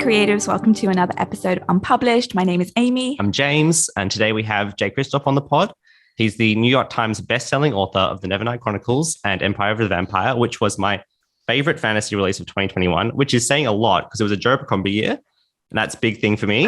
creatives, welcome to another episode of Unpublished. My name is Amie. I'm James, and today we have Jay Kristoff on the pod. He's the New York Times bestselling author of the Nevernight Chronicles and Empire of the Vampire, which was my favorite fantasy release of 2021, which is saying a lot because it was a Joe Abercrombie year, and that's a big thing for me.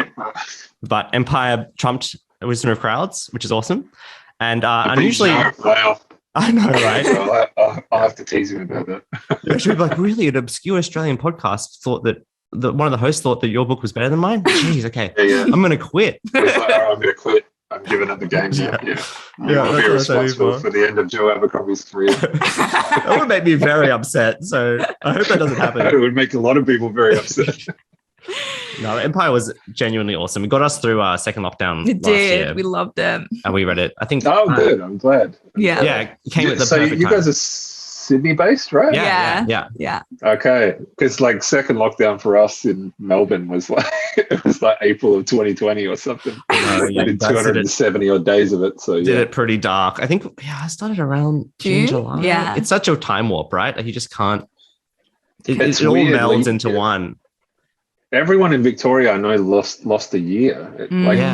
But Empire trumped Wisdom of Crowds, which is awesome. And unusually... Wow. I know, right? So I'll have to tease you about that. You should be like, really? An obscure Australian podcast thought that one of the hosts thought that your book was better than mine? Jeez, okay. Yeah. I'm going to quit. It's like, I'm going to quit. I'm giving up the game now. Yeah. I'll be responsible for the end of Joe Abercrombie's career. That would make me very upset. So I hope that doesn't happen. It would make a lot of people very upset. No, Empire was genuinely awesome. It got us through our second lockdown It last year. did. We loved it. And we read it. I think. Oh, good. I'm glad. Yeah. Yeah, it came at the so perfect you time. guys are Sydney-based, right? Yeah. Okay. Because like second lockdown for us in Melbourne was like April of 2020 or something. We did 270 odd days of it. So did it pretty dark. I think I started around June, July. Yeah. It's such a time warp, right? Like you just can't. It all weird, melds into one. Everyone in Victoria I know lost a year.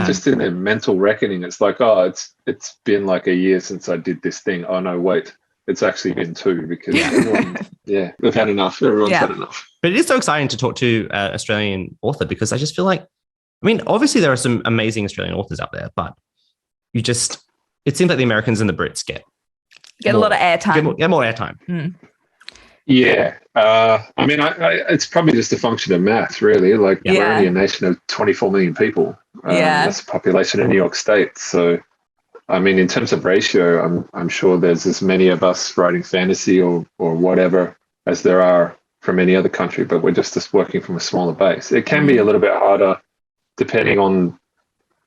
Just in their mental reckoning, it's like, it's been like a year since I did this thing. Oh no, wait, it's actually been 2 because everyone, we've had enough. Everyone's had enough. But it is so exciting to talk to an Australian author because I just feel like, I mean, obviously there are some amazing Australian authors out there, but it seems like the Americans and the Brits get a lot of airtime. Get more airtime. Mm. Yeah. I mean, it's probably just a function of math, really. Like, we're only a nation of 24 million people. That's the population of New York State. So, I mean, in terms of ratio, I'm sure there's as many of us writing fantasy or whatever as there are from any other country, but we're just working from a smaller base. It can be a little bit harder depending on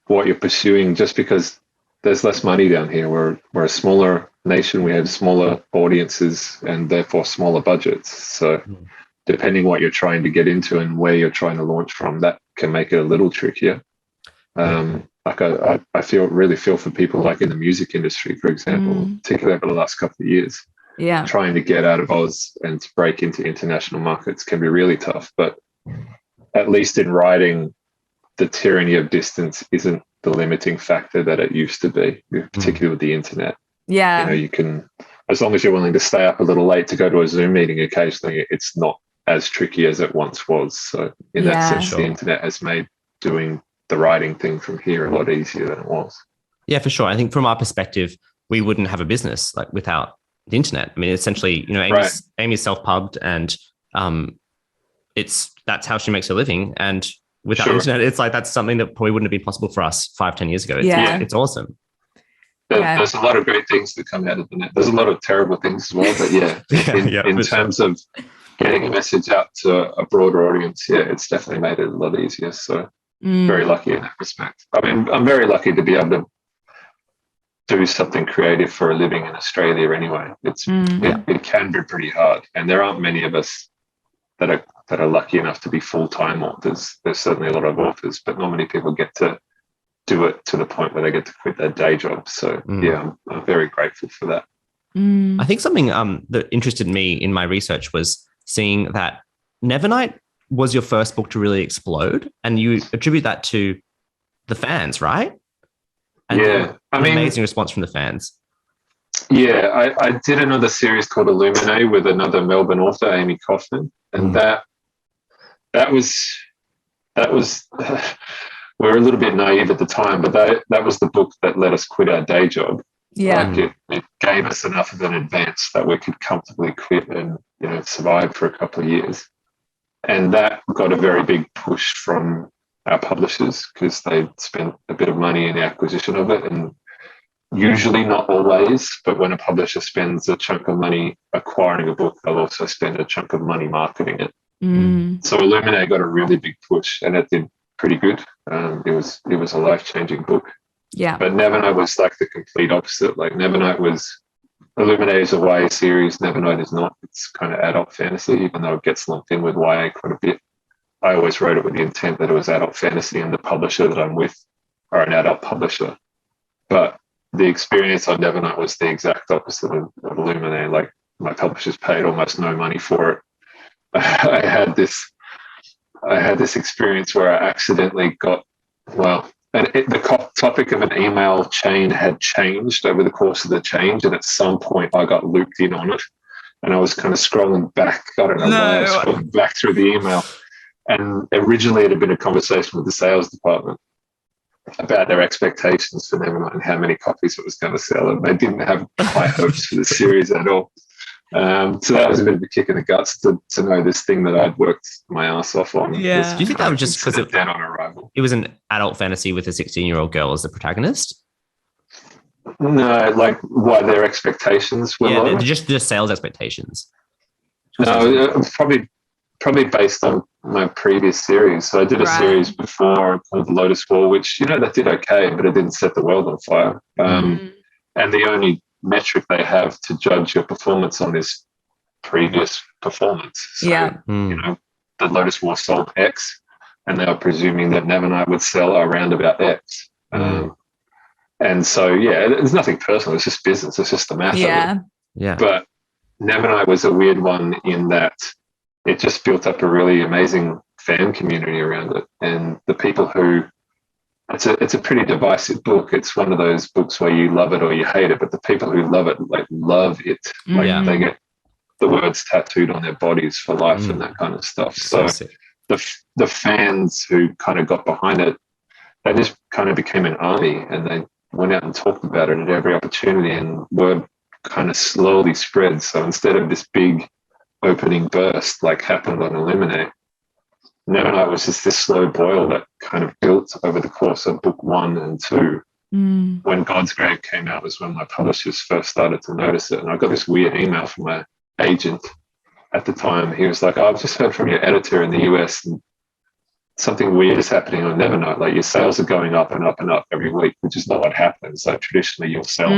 what you're pursuing, just because there's less money down here. We're a smaller nation. We have smaller audiences and therefore smaller budgets. So depending what you're trying to get into and where you're trying to launch from, that can make it a little trickier. Like I really feel for people like in the music industry, for example, particularly over the last couple of years. Yeah. Trying to get out of Oz and to break into international markets can be really tough. But at least in writing, the tyranny of distance isn't the limiting factor that it used to be, particularly with the internet. Yeah. You can, as long as you're willing to stay up a little late to go to a Zoom meeting occasionally, it's not as tricky as it once was. So in that sense, the internet has made doing the writing thing from here a lot easier than it was. Yeah, for sure. I think from our perspective, we wouldn't have a business like without the internet. I mean, essentially, Amy's self-pubbed and that's how she makes her living. And without the internet, it's like that's something that probably wouldn't have been possible for us 5-10 years ago. It's awesome. There's a lot of great things that come out of the net. There's a lot of terrible things as well, but in terms of getting a message out to a broader audience, it's definitely made it a lot easier. So very lucky in that respect. I mean, I'm very lucky to be able to do something creative for a living in Australia anyway. It can be pretty hard, and there aren't many of us that are lucky enough to be full-time authors. There's certainly a lot of authors, but not many people get to do it to the point where they get to quit their day job. So I'm very grateful for that. I think something that interested me in my research was seeing that Nevernight was your first book to really explode, and you attribute that to the fans, right? And an amazing response from the fans. Yeah, I did another series called Illuminate with another Melbourne author, Amie Kaufman, and that was we were a little bit naive at the time, but that was the book that let us quit our day job. Yeah, like it gave us enough of an advance that we could comfortably quit and survive for a couple of years, and that got a very big push from our publishers because they spent a bit of money in the acquisition of it, and usually, not always, but when a publisher spends a chunk of money acquiring a book, they'll also spend a chunk of money marketing it. So Illuminate got a really big push, and it did pretty good. It was a life-changing book. Yeah. But Nevernight was like the complete opposite. Like Illuminate is a YA series. Nevernight is not. It's kind of adult fantasy, even though it gets lumped in with YA quite a bit. I always wrote it with the intent that it was adult fantasy, and the publisher that I'm with are an adult publisher. But the experience on Nevernight was the exact opposite of Illuminate. Like, my publishers paid almost no money for it. I had this I had this experience where I accidentally got, the topic of an email chain had changed over the course of the change, and at some point I got looped in on it, and I was kind of scrolling back. I don't know why I was scrolling back through the email, and originally it had been a conversation with the sales department about their expectations for Nevernight and how many copies it was going to sell, and they didn't have high hopes for the series at all. So that was a bit of a kick in the guts to know this thing that I'd worked my ass off on. Yeah. Do you think that was just because it dead on arrival? It was an adult fantasy with a 16-year-old girl as the protagonist? No, like what their expectations were. Yeah, just the sales expectations. No, probably based on my previous series. So I did a series before called The Lotus War, which, that did okay, but it didn't set the world on fire. And the only metric they have to judge your performance on is previous performance. So, the Lotus War sold X, and they were presuming that Nevernight would sell around about X. And so, it's nothing personal. It's just business. It's just the math of it. Yeah. But Nevernight was a weird one in that it just built up a really amazing fan community around it. And the people who, it's a pretty divisive book. It's one of those books where you love it or you hate it, but the people who love it, love it. They get the words tattooed on their bodies for life and that kind of stuff. So the fans who kind of got behind it, they just kind of became an army, and they went out and talked about it at every opportunity, and word kind of slowly spread. So instead of this big opening burst like happened on Eliminate, Nevernight was just this slow boil that kind of built over the course of book 1 and 2. When God's Grave came out was when my publishers first started to notice it. And I got this weird email from my agent at the time. He was like, I've just heard from your editor in the US, and something weird is happening on Nevernight. Like, your sales are going up and up and up every week, which is not what happens. So traditionally you'll sell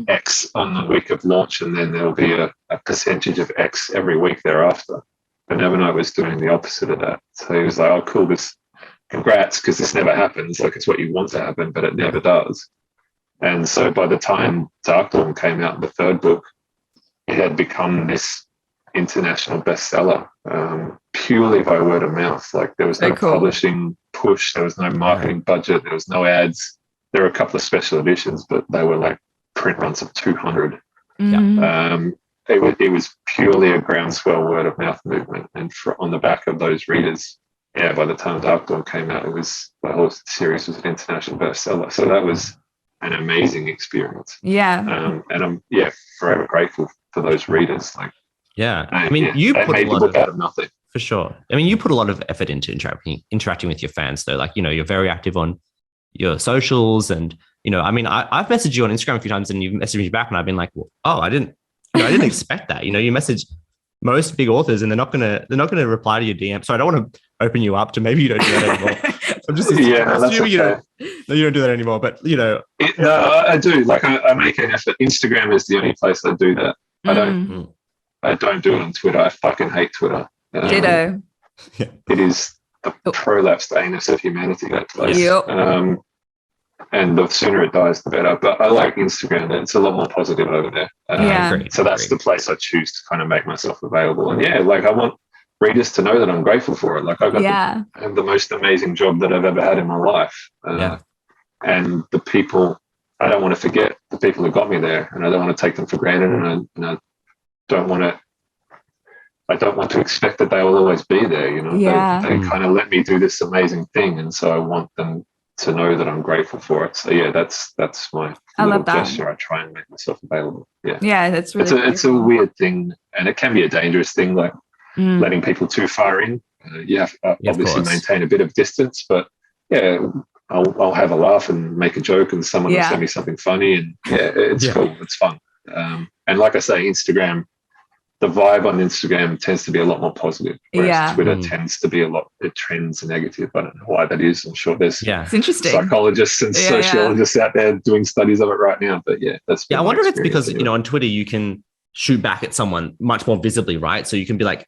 X on the week of launch, and then there'll be a percentage of X every week thereafter. But Nevernight was doing the opposite of that. So he was like, oh, cool, congrats, because this never happens. Like, it's what you want to happen, but it never does. And so by the time Dark Dawn came out, the third book, it had become this international bestseller, purely by word of mouth. Like, there was no publishing push, there was no marketing budget, there was no ads. There were a couple of special editions, but they were like print runs of 200. It was purely a groundswell word of mouth movement, and on the back of those readers, by the time Dark Dawn came out, the whole series was an international bestseller. So that was an amazing experience. And I'm forever grateful for those readers. Like, you put a lot out of nothing. For sure. I mean, you put a lot of effort into interacting with your fans, though. Like, you're very active on your socials, and I've messaged you on Instagram a few times, and you've messaged me back, and I've been like, I didn't expect that. You message most big authors, and they're not gonna reply to your DM. So I don't want to open you up to, maybe you don't do that anymore. I'm just assuming you don't do that anymore. But no, I do. Like, I make an effort. Instagram is the only place I do that. I don't do it on Twitter. I fucking hate Twitter. Ditto. It is the prolapsed anus of humanity, that place. And the sooner it dies, the better. But I like Instagram. It's a lot more positive over there. So that's the place I choose to kind of make myself available. And I want readers to know that I'm grateful for it. Like, I have the most amazing job that I've ever had in my life. And the people, I don't want to forget the people who got me there, and I don't want to take them for granted. And I don't want to expect that they will always be there. They kind of let me do this amazing thing, and so I want them to know that I'm grateful for it. So that's my little gesture. I try and make myself available. That's really it's a weird thing, and it can be a dangerous thing, like letting people too far in. You have to obviously maintain a bit of distance, but I'll have a laugh and make a joke, and someone will send me something funny, and it's cool, it's fun. And like I say, Instagram, the vibe on Instagram tends to be a lot more positive, whereas Twitter tends to be it trends negative. I don't know why that is. I'm sure there's it's interesting psychologists and sociologists out there doing studies of it right now. But that's I wonder if it's because on Twitter you can shoot back at someone much more visibly, right? So you can be like,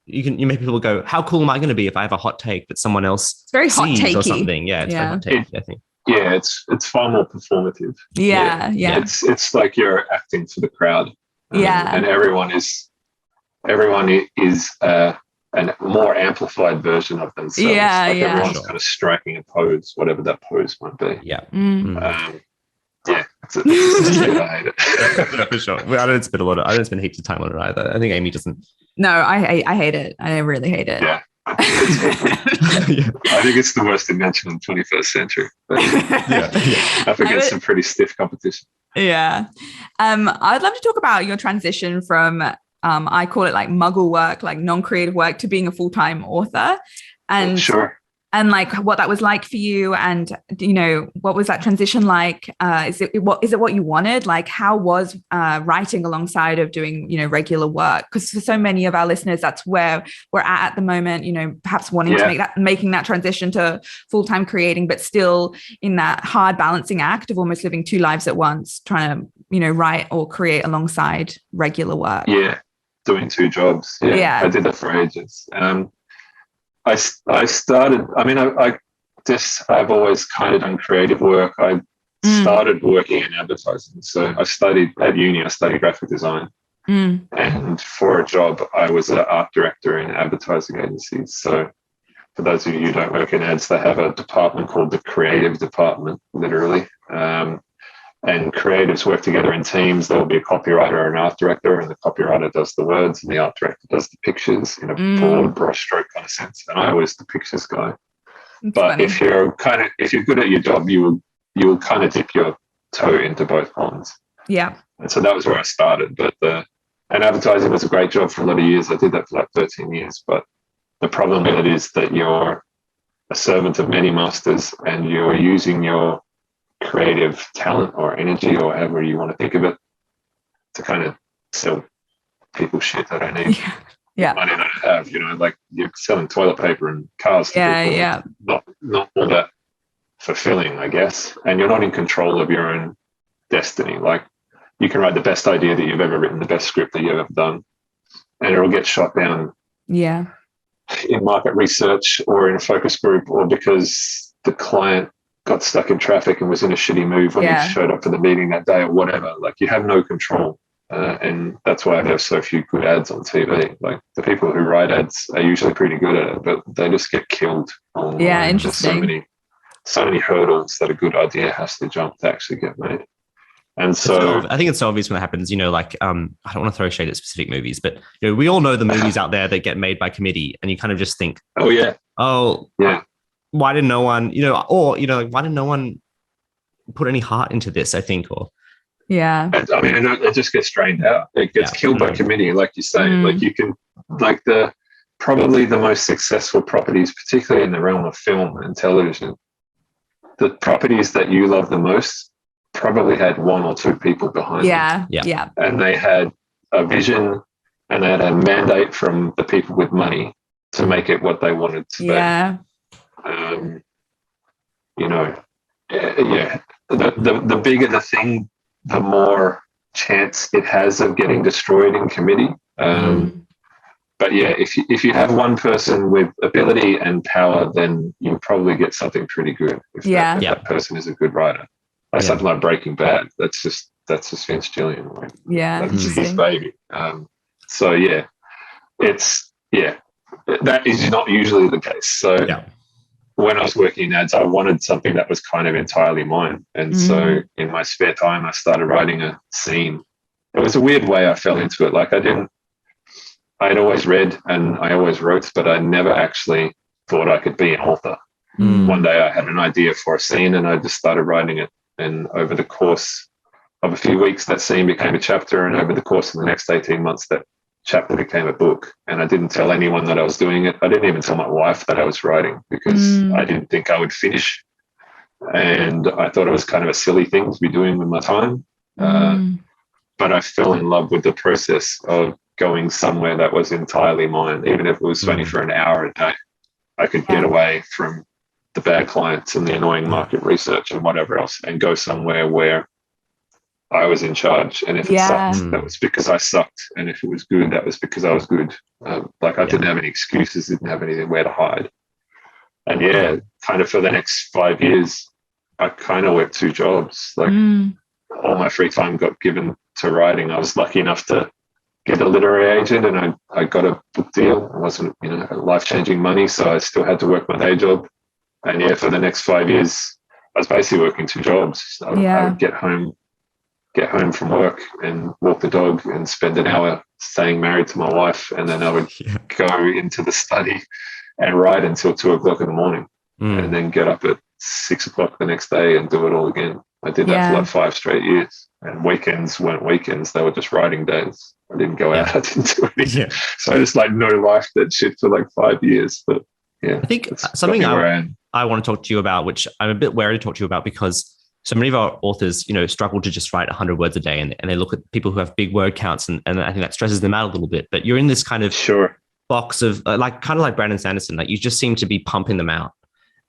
you make people go, how cool am I going to be if I have a hot take that someone else very hot takey or something? It's very hot takey, I think. It's far more performative. It's like you're acting for the crowd. And everyone is a more amplified version of themselves. Everyone's sure. kind of striking a pose, whatever that pose might be. Yeah. It's a bit, I hate it. No, for sure. Well, I don't spend heaps of time on it either. I think Amie doesn't. No, I hate it. I really hate it. Yeah. I think it's the worst invention in the 21st century. Up against some pretty stiff competition. Yeah. I'd love to talk about your transition from I call it like muggle work, like non-creative work, to being a full-time author. And sure. And like what that was like for you, and what was that transition like? Is it what you wanted? Like, how was writing alongside of doing regular work? Because for so many of our listeners, that's where we're at the moment. Perhaps wanting to making that transition to full-time creating, but still in that hard balancing act of almost living two lives at once, trying to write or create alongside regular work. Yeah, doing two jobs. Yeah. I did that for ages. I started, I've always kind of done creative work. I started working in advertising. So I studied at uni, I studied graphic design. And for a job, I was an art director in advertising agencies. So for those of you who don't work in ads, they have a department called the creative department, literally. And creatives work together in teams. There will be a copywriter and an art director, and the copywriter does the words and the art director does the pictures in a broad brushstroke kind of sense. And I was the pictures guy. That's but funny. if you're good at your job, you will kind of dip your toe into both ponds. Yeah. And so that was where I started. But and advertising was a great job for a lot of years. I did that for like 13 years. But the problem with it is that you're a servant of many masters, and you're using your creative talent or energy, or however you want to think of it, to kind of sell people shit that I need. Money that I have, like you're selling toilet paper and cars to people. Not all that fulfilling, I guess. And you're not in control of your own destiny. Like, you can write the best idea that you've ever written, the best script that you've ever done, and it'll get shot down in market research or in a focus group, or because the client got stuck in traffic and was in a shitty mood when he showed up for the meeting that day, or whatever. Like, you have no control. And that's why I have so few good ads on TV. Like, the people who write ads are usually pretty good at it, but they just get killed. Interesting. There's so many hurdles that a good idea has to jump to actually get made. And so I think it's so obvious when it happens, I don't want to throw shade at specific movies, but we all know the movies out there that get made by committee, and you kind of just think, why did no one, why did no one put any heart into this, I think, or. Yeah. It just gets drained out. It gets killed by committee, like you say. Like, you can, like, probably the most successful properties, particularly in the realm of film and television, the properties that you love the most probably had one or two people behind them. Yeah. And they had a vision, and they had a mandate from the people with money to make it what they wanted to be. Yeah. The bigger the thing, the more chance it has of getting destroyed in committee. But if you have one person with ability and power, then you'll probably get something pretty good. If that person is a good writer, like something like Breaking Bad. That's just Vince Gillian. Like, that's his baby. That is not usually the case. So when I was working in ads, I wanted something that was kind of entirely mine. And so in my spare time, I started writing a scene. It was a weird way I fell into it. Like, I'd always read and I always wrote, but I never actually thought I could be an author. One day I had an idea for a scene, and I just started writing it. And over the course of a few weeks, that scene became a chapter. And over the course of the next 18 months, that chapter became a book. And I didn't tell anyone that I was doing it. I didn't even tell my wife that I was writing, because I didn't think I would finish. And I thought it was kind of a silly thing to be doing with my time. But I fell in love with the process of going somewhere that was entirely mine, even if it was only for an hour a day. I could get away from the bad clients and the annoying market research and whatever else, and go somewhere where I was in charge. And if it sucked, that was because I sucked. And if it was good, that was because I was good. I didn't have any excuses, didn't have anywhere to hide. And kind of for the next 5 years, I kind of worked two jobs. Like, all my free time got given to writing. I was lucky enough to get a literary agent, and I got a book deal. It wasn't, life-changing money, so I still had to work my day job. And yeah, for the next 5 years, I was basically working 2 jobs. I would get home from work and walk the dog and spend an hour staying married to my wife, and then I would go into the study and write until 2:00 in the morning, and then get up at 6:00 the next day and do it all again. I did that for like 5 straight years, and weekends weren't weekends; they were just writing days. I didn't go out; I didn't do anything. So I just like no life that shit for like 5 years. But yeah, I think something I want to talk to you about, which I'm a bit wary to talk to you about, because so many of our authors, struggle to just write 100 words a day, and they look at people who have big word counts, and I think that stresses them out a little bit. But you're in this kind of box of kind of like Brandon Sanderson, like you just seem to be pumping them out.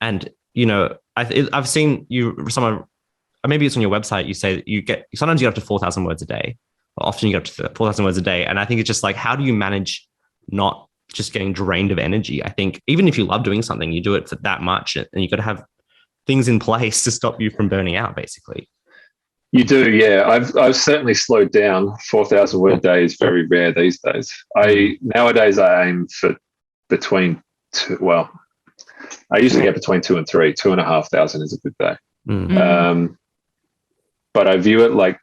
And, I've seen you, maybe it's on your website, you say that sometimes you get up to 4,000 words a day, or often you get up to 4,000 words a day. And I think it's just like, how do you manage not just getting drained of energy? I think even if you love doing something, you do it for that much, and you got to have things in place to stop you from burning out, basically. You do, yeah. I've certainly slowed down. 4,000 word day is very rare these days. Nowadays I aim for between two. Well, I usually get between 2 and 3. 2,500 is a good day. But I view it like,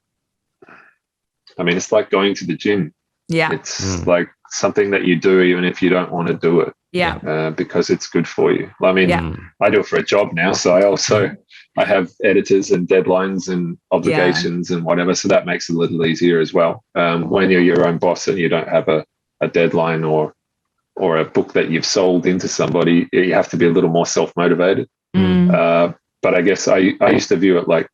it's like going to the gym. Yeah, it's like something that you do even if you don't want to do it. Yeah, because it's good for you. I do it for a job now, so I have editors and deadlines and obligations and whatever, so that makes it a little easier as well. When you're your own boss and you don't have a deadline or a book that you've sold into somebody, you have to be a little more self-motivated. But I guess I used to view it like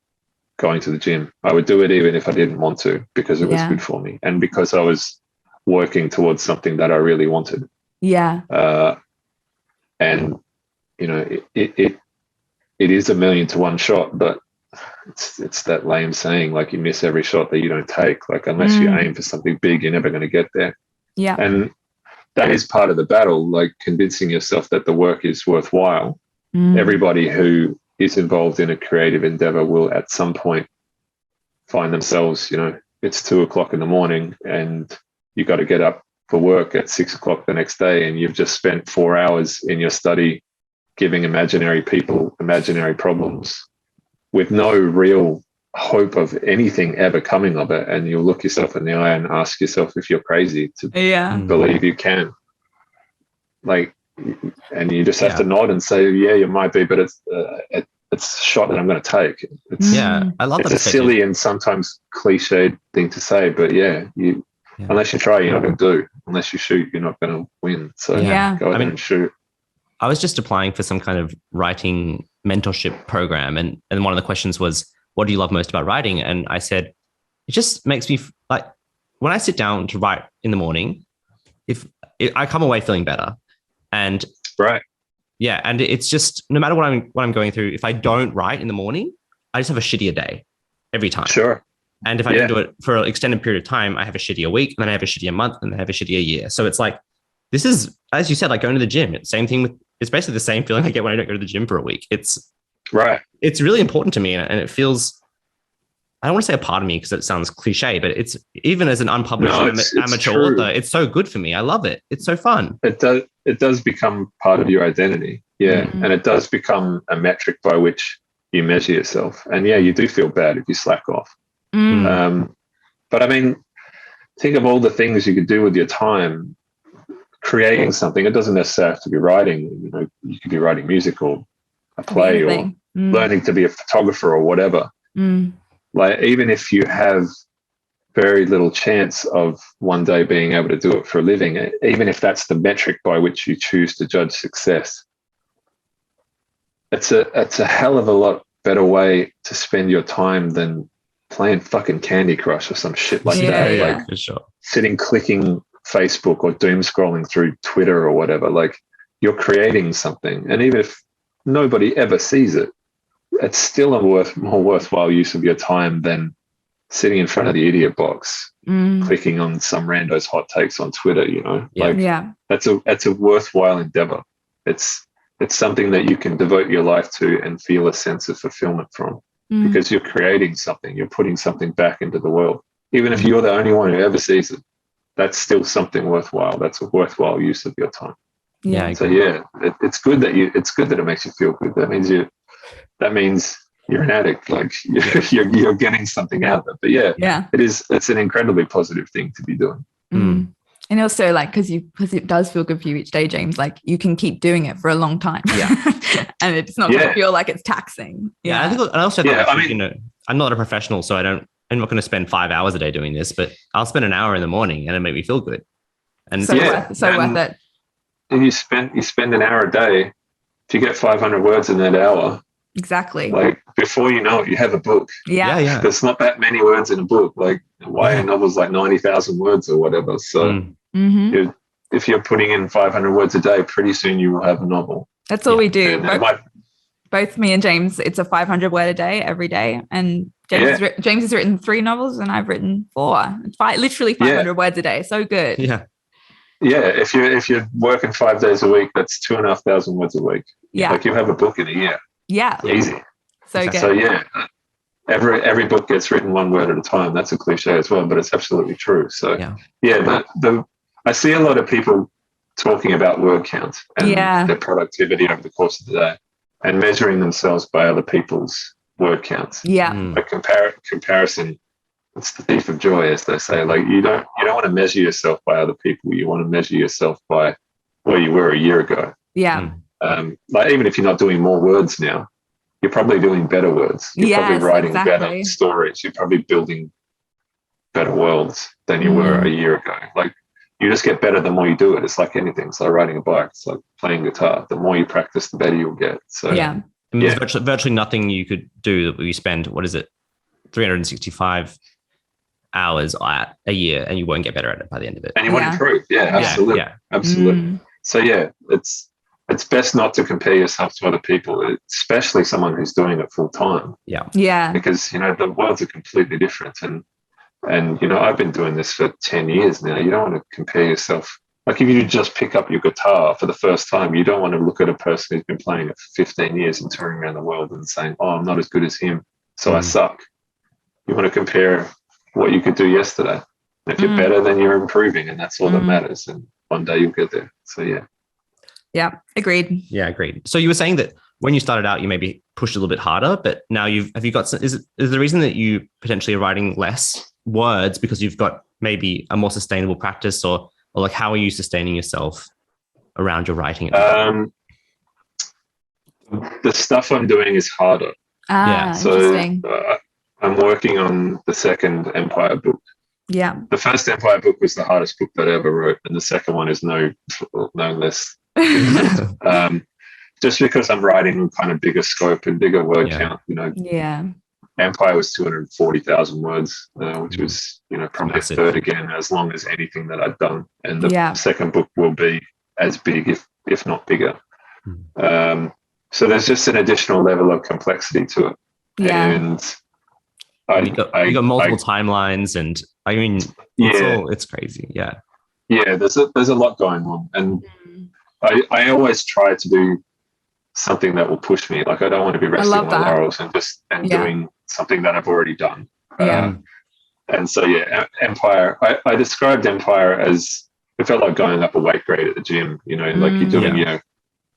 going to the gym. I would do it even if I didn't want to, because it was good for me, and because I was working towards something that I really wanted. And it is 1,000,000 to 1 shot, but it's that lame saying, like, you miss every shot that you don't take. Like, unless you aim for something big, you're never going to get there. And that is part of the battle, like convincing yourself that the work is worthwhile. Everybody who is involved in a creative endeavor will at some point find themselves, it's 2:00 in the morning and you got to get up for work at 6:00 the next day, and you've just spent 4 hours in your study giving imaginary people imaginary problems with no real hope of anything ever coming of it. And you'll look yourself in the eye and ask yourself if you're crazy to believe you can. Like, and you just have to nod and say, yeah, you might be, but it's a shot that I'm going to take. I love it's a silly and sometimes cliched thing to say, but unless you try, you're not going to do. Unless you shoot, you're not going to win. So go ahead and shoot. I was just applying for some kind of writing mentorship program, and one of the questions was, what do you love most about writing? And I said, it just makes me like, when I sit down to write in the morning, I come away feeling better. And and it's just, no matter what I'm going through, if I don't write in the morning, I just have a shittier day every time. And if I don't do it for an extended period of time, I have a shittier week, and then I have a shittier month, and then I have a shittier year. So it's like, this is, as you said, like going to the gym. It's same thing it's basically the same feeling I get when I don't go to the gym for a week. It's really important to me. And it feels, I don't want to say a part of me because it sounds cliche, but it's, even as an unpublished amateur author, it's so good for me. I love it. It's so fun. It does become part of your identity. And it does become a metric by which you measure yourself. And you do feel bad if you slack off. But I mean, think of all the things you could do with your time creating something. It doesn't necessarily have to be writing. You could be writing music or a play or learning to be a photographer or whatever. Like, even if you have very little chance of one day being able to do it for a living, even if that's the metric by which you choose to judge success, it's a hell of a lot better way to spend your time than playing fucking Candy Crush or some shit like that. Like, for sure. Sitting clicking Facebook or doom scrolling through Twitter or whatever. Like, you're creating something, and even if nobody ever sees it, it's still a more worthwhile use of your time than sitting in front of the idiot box clicking on some rando's hot takes on Twitter. That's a worthwhile endeavor. It's something that you can devote your life to and feel a sense of fulfillment from, because you're creating something, you're putting something back into the world, even if you're the only one who ever sees it. that's still something worthwhile. That's a worthwhile use of your time. Yeah. So yeah, it's good that it makes you feel good. That means you're an addict. Like you're getting something out of it. But yeah, it's an incredibly positive thing to be doing. Mm. And also, like, because it does feel good for you each day, James, like you can keep doing it for a long time. Yeah. And it's not going to feel like it's taxing. Yeah. I think, and also, I'm not a professional, so I'm not going to spend 5 hours a day doing this, but I'll spend an hour in the morning and it make me feel good. And worth it. And you spend an hour a day. If you get 500 words in that hour, exactly. Like before you know it, you have a book. Yeah. There's not that many words in a book. Like YA novels, like 90,000 words or whatever. So if you're putting in 500 words a day, pretty soon you will have a novel. That's all we do. Both me and James, it's a 500 word a day every day. And James has written 3 novels and I've written 4. It's literally 500 words a day. So good. Yeah. Yeah. If you're working 5 days a week, that's 2,500 words a week. Yeah. Like you have a book in a year. Yeah. Easy. So good. So yeah. Every book gets written one word at a time. That's a cliche as well, but it's absolutely true. So I see a lot of people talking about word count and their productivity over the course of the day and measuring themselves by other people's word counts. Yeah. Like comparison, it's the thief of joy, as they say. Like you don't want to measure yourself by other people. You want to measure yourself by where you were a year ago. Yeah. Like even if you're not doing more words now, you're probably doing better words. You're probably writing better stories. You're probably building better worlds than you were a year ago. Like you just get better the more you do it. It's like anything. It's like riding a bike. It's like playing guitar. The more you practice, the better you'll get. So I mean, there's virtually nothing you could do that you spend, 365 hours a year, and you won't get better at it by the end of it. And you won't improve. Yeah, absolutely. Absolutely. So it's best not to compare yourself to other people, especially someone who's doing it full time. Yeah. Because, the worlds are completely different. And I've been doing this for 10 years now. You don't want to compare yourself. Like if you just pick up your guitar for the first time, you don't want to look at a person who's been playing it for 15 years and touring around the world and saying, oh, I'm not as good as him, so I suck. You want to compare what you could do yesterday. If you're better, then you're improving, and that's all that matters. And one day you'll get there. So, Yeah, agreed. Yeah, agreed. So you were saying that when you started out, you maybe pushed a little bit harder, but now is the reason that you potentially are writing less words because you've got maybe a more sustainable practice, or like how are you sustaining yourself around your writing? The stuff I'm doing is harder. Interesting. I'm working on the second Empire book. Yeah. The first Empire book was the hardest book that I ever wrote, and the second one is no less. Just because I'm writing a kind of bigger scope and bigger word count, Empire was 240,000 words, which was, probably massive. A third again, as long as anything that I'd done. And the second book will be as big, if not bigger. So there's just an additional level of complexity to it. Yeah. And you got multiple timelines, and I mean, it's crazy. Yeah. Yeah, there's a lot going on, and I always try to do something that will push me. Like I don't want to be resting on my laurels and doing something that I've already done. And so Empire. I described Empire as it felt like going up a weight grade at the gym. Like you're doing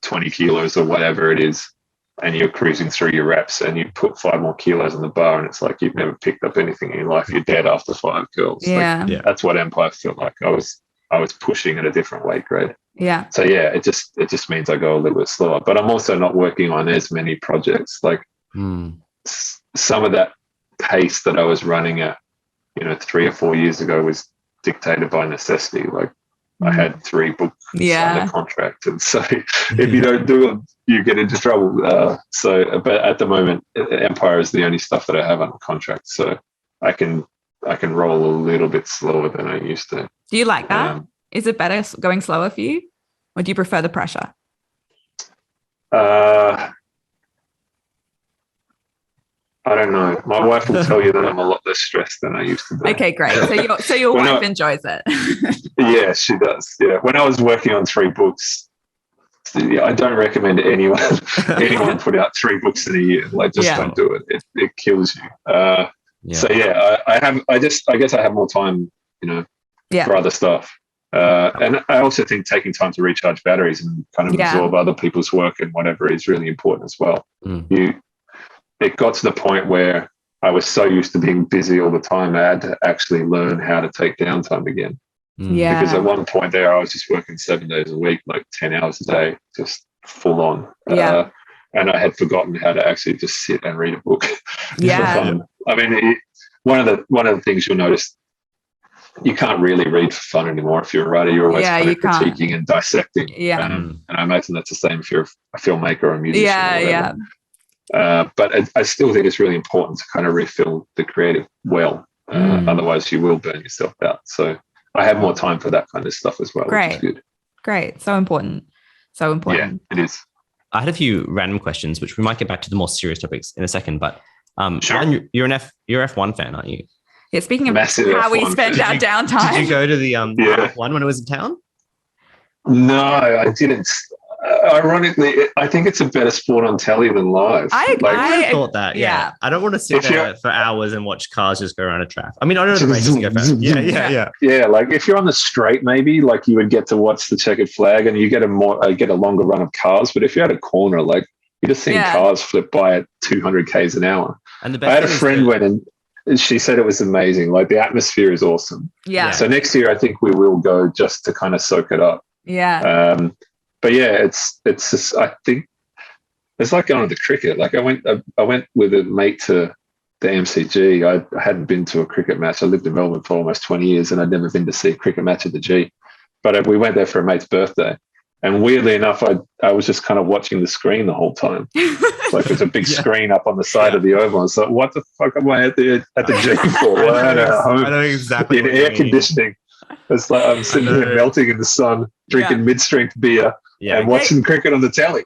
20 kilos or whatever it is, and you're cruising through your reps, and you put 5 more kilos on the bar, and it's like you've never picked up anything in your life. You're dead after 5 curls. That's what Empire felt like. I was pushing at a different weight grade. Yeah. So it just means I go a little bit slower. But I'm also not working on as many projects. Like some of that pace that I was running at, 3 or 4 years ago was dictated by necessity. Like I had 3 books under contract, and so if you don't do them, you get into trouble. But at the moment, Empire is the only stuff that I have under contract, so I can roll a little bit slower than I used to. Do you like that? Is it better going slower for you, or do you prefer the pressure? I don't know. My wife will tell you that I'm a lot less stressed than I used to be. Okay, great. So your wife enjoys it. Yeah, she does. Yeah. When I was working on 3 books, I don't recommend anyone put out 3 books in a year. Like, just don't do it. It kills you. So I guess I have more time, for other stuff. And I also think taking time to recharge batteries and kind of absorb other people's work and whatever is really important as well. It got to the point where I was so used to being busy all the time, I had to actually learn how to take downtime again. Because at one point there, I was just working 7 days a week, like 10 hours a day, just full on. And I had forgotten how to actually just sit and read a book for fun. I mean, one of the things you'll notice, you can't really read for fun anymore. If you're a writer, you're always kind of critiquing and dissecting. And I imagine that's the same if you're a filmmaker or a musician. But I still think it's really important to kind of refill the creative well. Otherwise, you will burn yourself out. So I have more time for that kind of stuff as well. Which is good. Great. So important. So important. Yeah, it is. I had a few random questions, which we might get back to the more serious topics in a second. But sure. You're F1 fan, aren't you? Yeah. Speaking of Massive how F1 we spend our downtime. Did you go to the F1 when it was in town? No, I didn't. Ironically, I think it's a better sport on telly than live. I thought that. Yeah. I don't want to sit there for hours and watch cars just go around a track. I mean, I know the races go fast. Yeah. Like if you're on the straight, maybe like you would get to watch the checkered flag and you get a longer run of cars. But if you're at a corner, like you just see cars flip by at 200 k's an hour. And the best I had a friend went and she said it was amazing. Like the atmosphere is awesome. Yeah. So next year, I think we will go just to kind of soak it up. Yeah. But yeah, it's just, I think it's like going to the cricket. Like I went with a mate to the MCG. I hadn't been to a cricket match. I lived in Melbourne for almost 20 years and I'd never been to see a cricket match at the G. But we went there for a mate's birthday. And weirdly enough, I was just kind of watching the screen the whole time. Like there's a big screen up on the side of the oval. And so what the fuck am I at the G for? I know exactly. In air conditioning. It's like I'm sitting here melting in the sun, drinking mid-strength beer and watching cricket on the telly.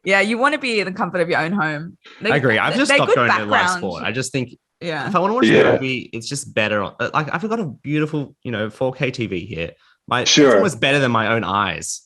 Yeah, you want to be in the comfort of your own home. I agree. I've just stopped going to live sport. I just think if I want to watch a movie, it's just better. Like I've got a beautiful, 4K TV here. It's almost better than my own eyes.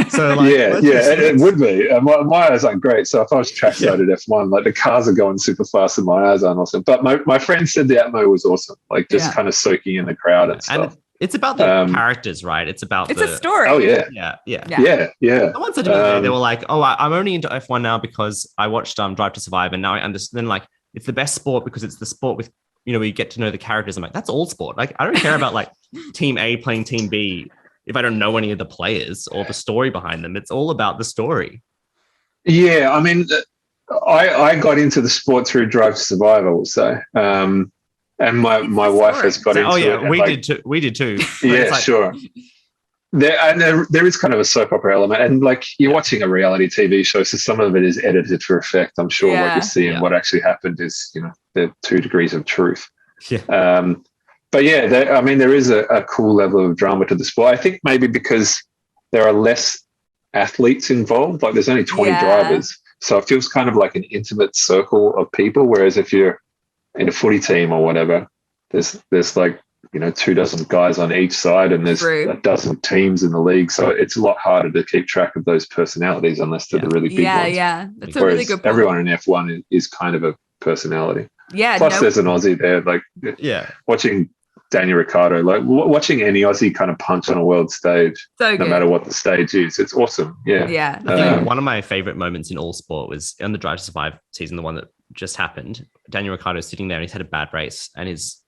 So it would be. My eyes aren't great. So if I was trackside at F1, like the cars are going super fast and my eyes aren't awesome. But my friend said the atmo was awesome. Like just kind of soaking in the crowd and stuff. And it's about the characters, right? It's a story. Oh yeah. The ones that did they were like, I'm only into F1 now because I watched Drive to Survive, and now I understand. Like it's the best sport because it's the sport with where you get to know the characters. I'm like, that's all sport. Like I don't care about like Team A playing Team B if I don't know any of the players or the story behind them. It's all about the story. Yeah, I mean, I got into the sport through Drive to Survive, I will say. And my wife has got into it. Oh, yeah, we did too. Yeah, sure. There is kind of a soap opera element. And like you're watching a reality TV show, so some of it is edited for effect. I'm sure what you see and what actually happened is, the 2 degrees of truth. Yeah. But yeah, there is a cool level of drama to the sport. I think maybe because there are less athletes involved, like there's only 20 drivers. So it feels kind of like an intimate circle of people. Whereas if you're in a footy team or whatever, there's like, 24 guys on each side and there's a dozen teams in the league. So it's a lot harder to keep track of those personalities unless they're the really big ones. Yeah, that's a really good point. Everyone in F1 is kind of a personality. Yeah. Plus there's an Aussie there, like watching Daniel Ricciardo, like watching any Aussie kind of punch on a world stage, no matter what the stage is. It's awesome. Yeah. Yeah. I think one of my favorite moments in all sport was on the Drive to Survive season, the one that just happened. Daniel Ricciardo is sitting there and he's had a bad race and his,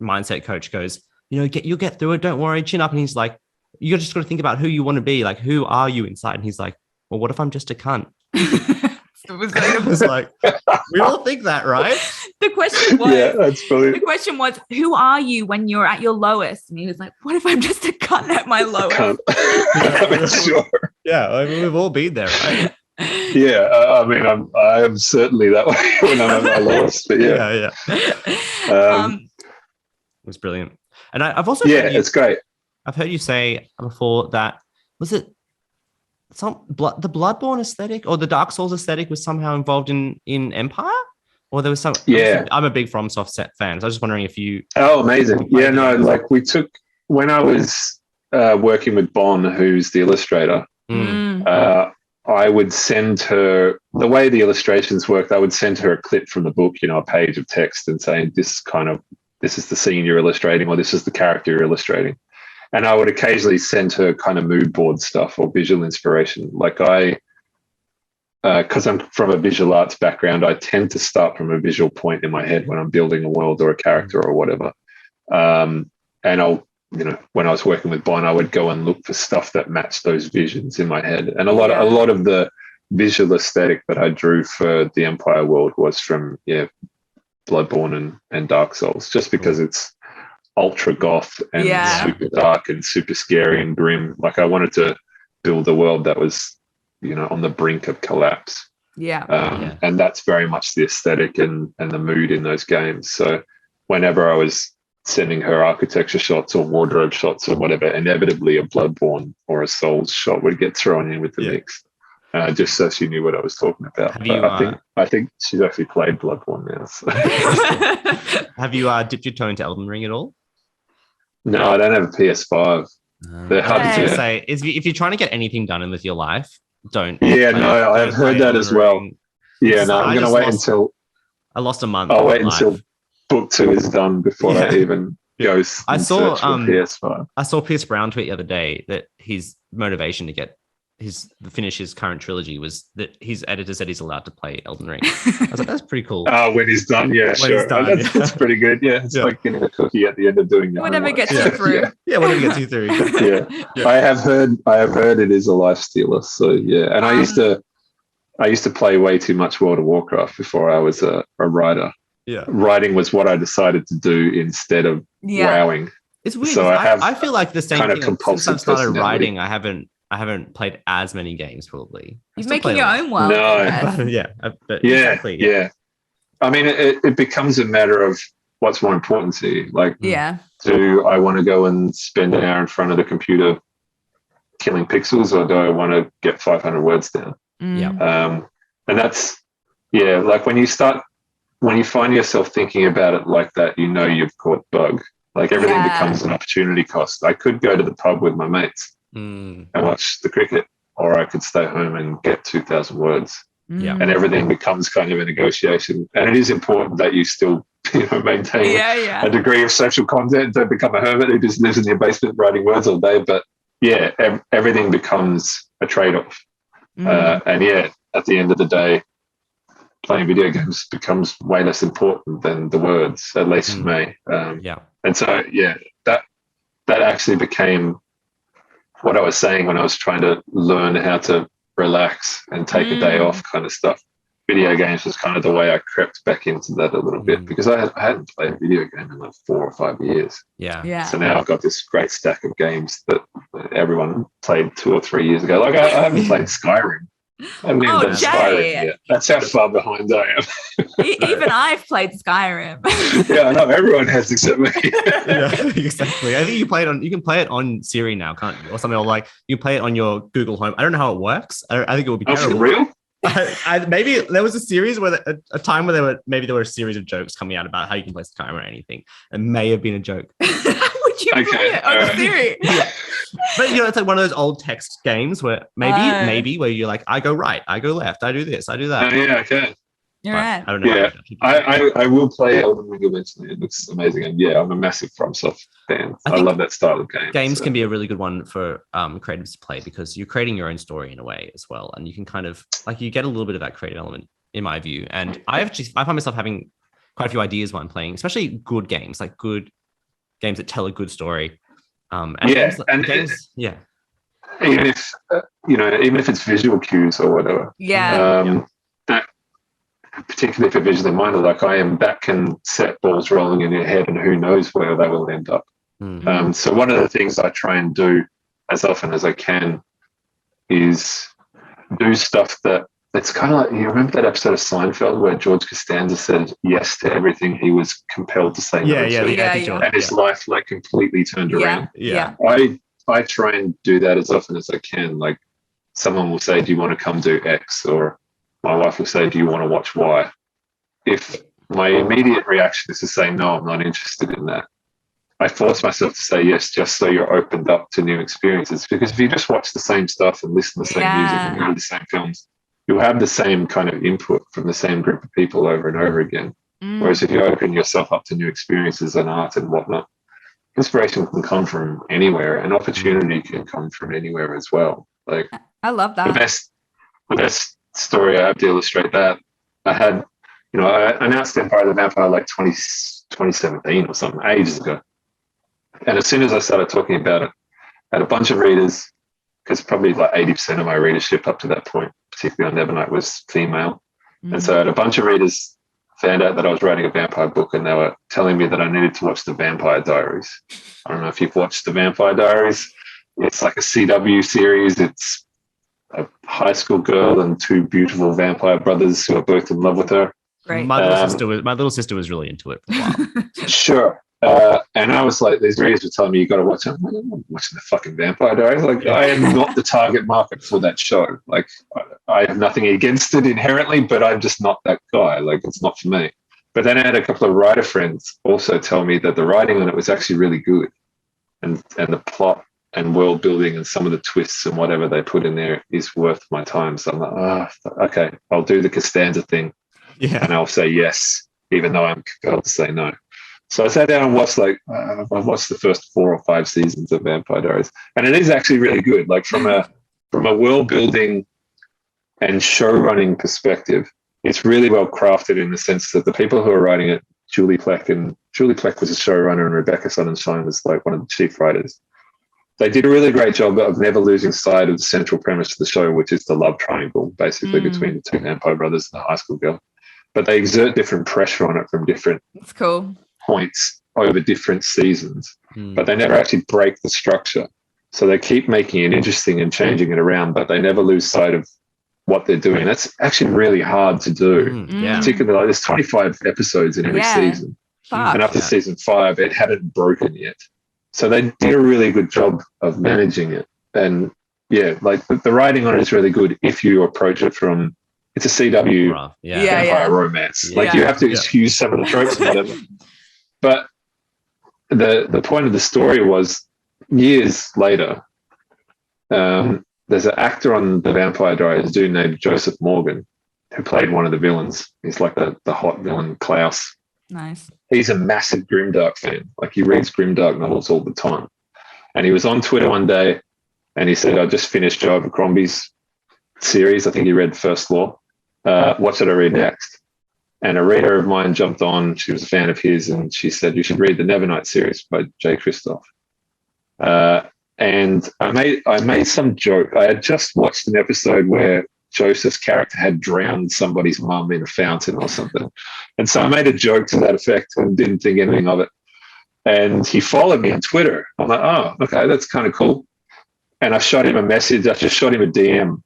mindset coach goes, you'll get through it. Don't worry, chin up. And he's like, you just got to think about who you want to be. Like, who are you inside? And he's like, well, what if I'm just a cunt? It was like, we all think that, right? The question was, that's brilliant. The question was, who are you when you're at your lowest? And he was like, what if I'm just a cunt at my lowest? Sure. Yeah, we've all been there, right? Yeah, I am certainly that way when I'm at my lowest. But yeah. It was brilliant, and I've also it's great. I've heard you say before that was it the Bloodborne aesthetic or the Dark Souls aesthetic was somehow involved in Empire, or there was some. Yeah, I'm a big FromSoft fan, so I was just wondering if you. Oh, amazing! Yeah, no, like we took when I was working with Bon, who's the illustrator. I would send her the way the illustrations worked. I would send her a clip from the book, a page of text, and saying this this is the scene you're illustrating, or this is the character you're illustrating. And I would occasionally send her kind of mood board stuff or visual inspiration. Like because I'm from a visual arts background, I tend to start from a visual point in my head when I'm building a world or a character or whatever. And I'll, when I was working with Bon, I would go and look for stuff that matched those visions in my head. And a lot of the visual aesthetic that I drew for the Empire world was from Bloodborne and Dark Souls, just because it's ultra goth and super dark and super scary and grim. Like I wanted to build a world that was, on the brink of collapse. And that's very much the aesthetic and the mood in those games. So whenever I was sending her architecture shots or wardrobe shots or whatever, inevitably a Bloodborne or a Souls shot would get thrown in with the mix. Just so she knew what I was talking about. I think she's actually played Bloodborne now. So. Have you dipped your toe into Elden Ring at all? No, I don't have a PS5. They're hard to say. If you're trying to get anything done with your life, don't. Yeah, no, I've heard that as well. Yeah, no, I'm going to wait until... I lost a month. I'll wait until book 2 is done before I even go search for PS5. I saw Pierce Brown tweet the other day that his motivation to finish his current trilogy was that his editor said he's allowed to play Elden Ring. I was like, that's pretty cool. When he's done, sure. That's pretty good. Yeah, it's like getting a cookie at the end of doing your whatever homework. Gets you through. Whatever gets you through. I have heard it is a life stealer. So and I used to play way too much World of Warcraft before I was a writer. Yeah, writing was what I decided to do instead of wowing. It's weird. So I feel like the same kind thing. Of compulsive since I started writing, I haven't played as many games probably. You're making your own world. No. Exactly. Yeah. I mean, it becomes a matter of what's more important to you. Like, do I want to go and spend an hour in front of the computer killing pixels, or do I want to get 500 words down? And that's, like when you find yourself thinking about it like that, you've caught bug. Like everything becomes an opportunity cost. I could go to the pub with my mates and watch the cricket, or I could stay home and get 2,000 words. And everything becomes kind of a negotiation. And it is important that you still maintain a degree of social content. Don't become a hermit who just lives in your basement writing words all day. But everything becomes a trade-off. And at the end of the day, playing video games becomes way less important than the words, at least for me. And so that actually became what I was saying when I was trying to learn how to relax and take a day off kind of stuff. Video games was kind of the way I crept back into that a little bit, because I hadn't played a video game in like 4 or 5 years. So now I've got this great stack of games that everyone played 2 or 3 years ago. Like I haven't played Skyrim. I haven't even done Skyrim yet. That's how far behind I am. Even I've played Skyrim. I know everyone has except me. Exactly. I think you can play it on Siri now, can't you? Or something, or like you play it on your Google Home. I don't know how it works. I think it would be terrible. For real? Maybe there was a series where a time where there were a series of jokes coming out about how you can play Skyrim or anything. It may have been a joke. Would you play it on Siri? But it's like one of those old text games where maybe where you're like, I go right, I go left, I do this, I do that. Okay. You're right. I don't know. Yeah, I will play Elden Ring eventually. It looks amazing, and I'm a massive FromSoft fan. I love that style of game. Games can be a really good one for creatives to play, because you're creating your own story in a way as well, and you can kind of like you get a little bit of that creative element, in my view. And I find myself having quite a few ideas while I'm playing, especially good games, like good games that tell a good story. Even if even if it's visual cues or whatever. That particularly for visually minded like I am, that can set balls rolling in your head, and who knows where they will end up. So one of the things I try and do as often as I can is do stuff that it's kind of like, you remember that episode of Seinfeld where George Costanza said yes to everything he was compelled to say no to, and his life like completely turned around. I try and do that as often as I can. Like someone will say, do you want to come do X? Or my wife will say, do you want to watch Y? If my immediate reaction is to say, no, I'm not interested in that, I force myself to say yes, just so you're opened up to new experiences. Because if you just watch the same stuff and listen to the same music and read the same films, you'll have the same kind of input from the same group of people over and over again. Whereas if you open yourself up to new experiences and art and whatnot, inspiration can come from anywhere, and opportunity can come from anywhere as well. Like, I love that. The best story I have to illustrate that, I had, I announced Empire of the Vampire like 2017 or something, ages ago. And as soon as I started talking about it, I had a bunch of readers, because probably like 80% of my readership up to that point, particularly on Nevernight, was female. And so I had a bunch of readers found out that I was writing a vampire book, and they were telling me that I needed to watch the Vampire Diaries. I don't know if you've watched the Vampire Diaries. It's like a CW series. It's a high school girl and two beautiful vampire brothers who are both in love with her. Great. My little sister was really into it for a while. Sure. And I was like, these readers were telling me, you got to watch it. I'm like, I'm not watching the fucking Vampire Diaries. Like, I am not the target market for that show. Like, I have nothing against it inherently, but I'm just not that guy. Like, it's not for me. But then I had a couple of writer friends also tell me that the writing on it was actually really good, and the plot and world building and some of the twists and whatever they put in there is worth my time. So I'm like, okay, I'll do the Costanza thing, and I'll say yes, even though I'm compelled to say no. So I sat down and watched I watched the first 4 or 5 seasons of Vampire Diaries, and it is actually really good. Like, from a world building and show running perspective, it's really well crafted in the sense that the people who are writing it, Julie Plec was a showrunner, and Rebecca Sonnenschein was like one of the chief writers. They did a really great job of never losing sight of the central premise of the show, which is the love triangle, basically between the two vampire brothers and the high school girl. But they exert different pressure on it from different points over different seasons, but they never actually break the structure. So they keep making it interesting and changing it around, but they never lose sight of what they're doing. That's actually really hard to do. Particularly, like, there's 25 episodes in every season. And after season 5, it hadn't broken yet. So they did a really good job of managing it. And like, the writing on it is really good if you approach it from, it's a CW vampire romance. Like, you have to excuse some of the tropes and whatever. But the point of the story was, years later, there's an actor on the Vampire Diaries, a dude named Joseph Morgan, who played one of the villains. He's like the hot villain, Klaus. Nice. He's a massive Grimdark fan. Like, he reads Grimdark novels all the time. And he was on Twitter one day, and he said, I just finished Joe Abercrombie's series. I think he read First Law. What should I read next? And a reader of mine jumped on. She was a fan of his, and she said, you should read the Nevernight series by Jay Kristoff. And I made some joke. I had just watched an episode where Joseph's character had drowned somebody's mum in a fountain or something. And so I made a joke to that effect and didn't think anything of it. And he followed me on Twitter. I'm like, oh, okay, that's kind of cool. And I shot him a message. I just shot him a DM.